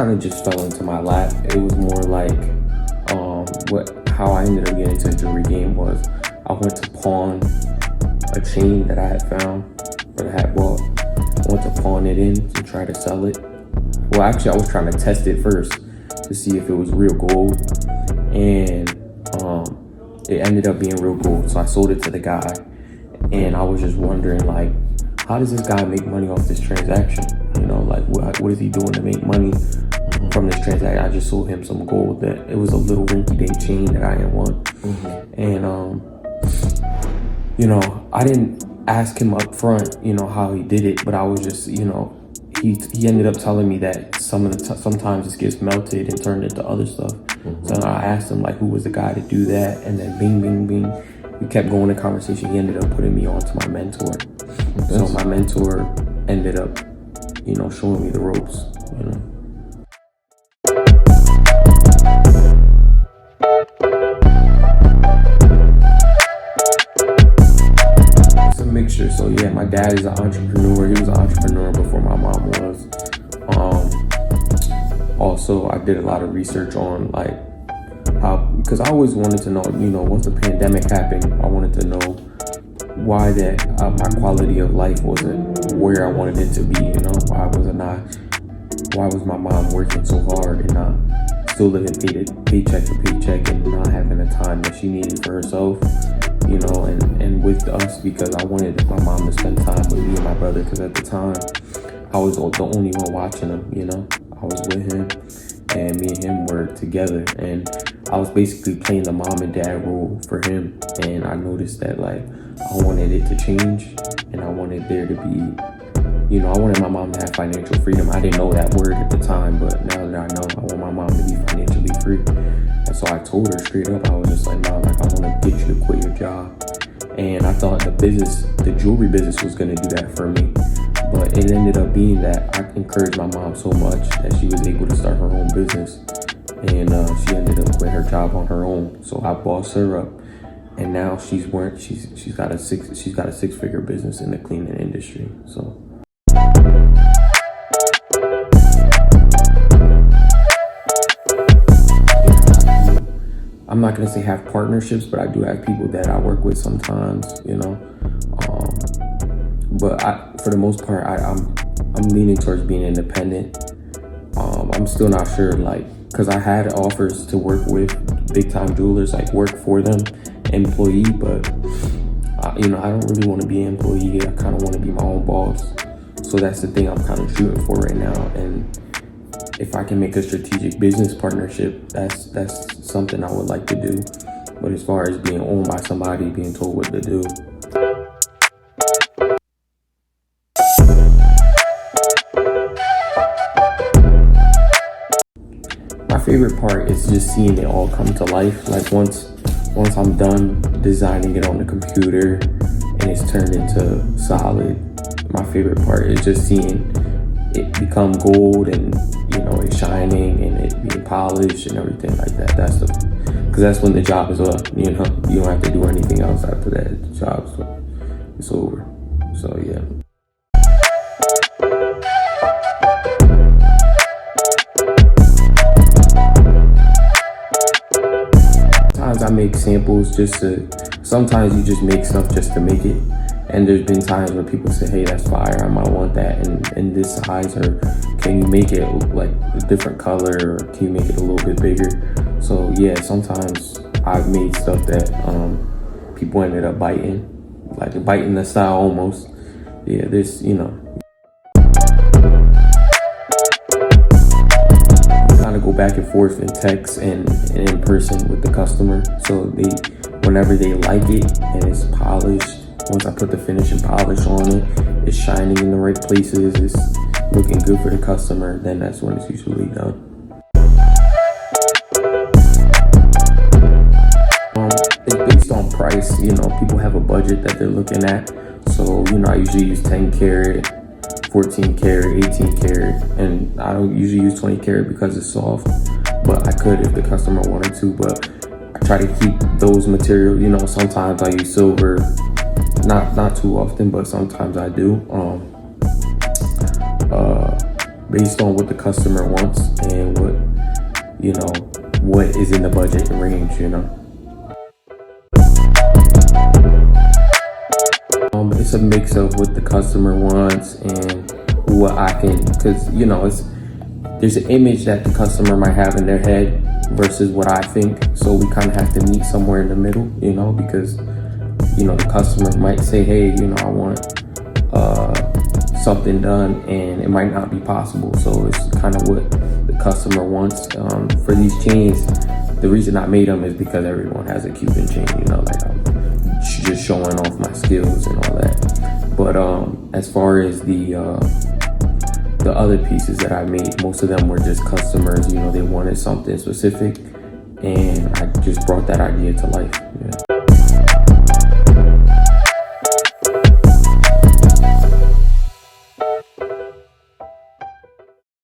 kind of just fell into my lap. It was more like how I ended up getting into the jewelry game was I went to pawn a chain that I had found, that I had bought. I went to pawn it in to try to sell it. Well, actually, I was trying to test it first to see if it was real gold, and it ended up being real gold. So I sold it to the guy, and I was just wondering, like, how does this guy make money off this transaction? You know, like, what is he doing to make money from this transaction? I just sold him some gold that it was a little rinky-dink chain that I didn't want. And you know, I didn't ask him up front, you know, how he did it, but I was just, you know, he ended up telling me that sometimes this gets melted and turned into other stuff. So I asked him, like, who was the guy to do that, and then bing, bing, bing. We kept going the conversation. He ended up putting me on to my mentor. So my mentor ended up, you know, showing me the ropes, you know. It's a mixture. So yeah, my dad is an entrepreneur. He was an entrepreneur before my mom was. Also, I did a lot of research on, like, how, because I always wanted to know, you know, once the pandemic happened, I wanted to know why that my quality of life wasn't where I wanted it to be, you know. Why was my mom working so hard and not still living paycheck to paycheck and not having the time that she needed for herself, you know, and with us, because I wanted my mom to spend time with me and my brother, because at the time I was the only one watching him, you know. I was with him, and me and him were together, and I was basically playing the mom and dad role for him. And I noticed that, like, I wanted it to change, and I wanted there to be, you know, I wanted my mom to have financial freedom. I didn't know that word at the time, but now that I know, I want my mom to be financially free. And so I told her straight up, I was just like, Mom, like, I want to get you to quit your job. And I thought the jewelry business was going to do that for me. But it ended up being that I encouraged my mom so much that she was able to start her own business. And she ended up quitting her job on her own. So I bossed her up. And now she's got a six-figure business in the cleaning industry. So I'm not gonna say have partnerships, but I do have people that I work with sometimes, you know. But for the most part, I'm leaning towards being independent. I'm still not sure, like, because I had offers to work with big time jewelers, like work for them, employee, but you know, I don't really want to be an employee. I kind of want to be my own boss. So that's the thing I'm kind of shooting for right now. And if I can make a strategic business partnership, that's something I would like to do. But as far as being owned by somebody, being told what to do, my favorite part is just seeing it all come to life. Like once I'm done designing it on the computer and it's turned into solid, my favorite part is just seeing it become gold and, you know, it's shining and it being polished and everything like that. Because that's when the job is up, you know. You don't have to do anything else after that. The job's it's over. So yeah. Sometimes I make samples sometimes you just make stuff just to make it. And there's been times where people say, hey, that's fire, I might want that in this size, or can you make it like a different color, or can you make it a little bit bigger? So yeah, sometimes I've made stuff that people ended up biting the style almost. Yeah, this, you know. Kind of go back and forth in text and in person with the customer. So whenever they like it and it's polished, once I put the finish and polish on it, it's shining in the right places, it's looking good for the customer, then that's when it's usually done. It's based on price, you know, people have a budget that they're looking at. So, you know, I usually use 10 karat, 14 karat, 18 karat, and I don't usually use 20 karat because it's soft, but I could if the customer wanted to. But I try to keep those materials, you know, sometimes I use silver, not too often, but sometimes I do. based on what the customer wants and what is in the budget range. It's a mix of what the customer wants and what I can, because there's an image that the customer might have in their head versus what I think. So we kind of have to meet somewhere in the middle, because the customer might say, hey, I want something done, and it might not be possible. So it's kind of what the customer wants. For these chains, the reason I made them is because everyone has a Cuban chain, like I'm just showing off my skills and all that. But as far as the other pieces that I made, most of them were just customers, they wanted something specific, and I just brought that idea to life. Yeah.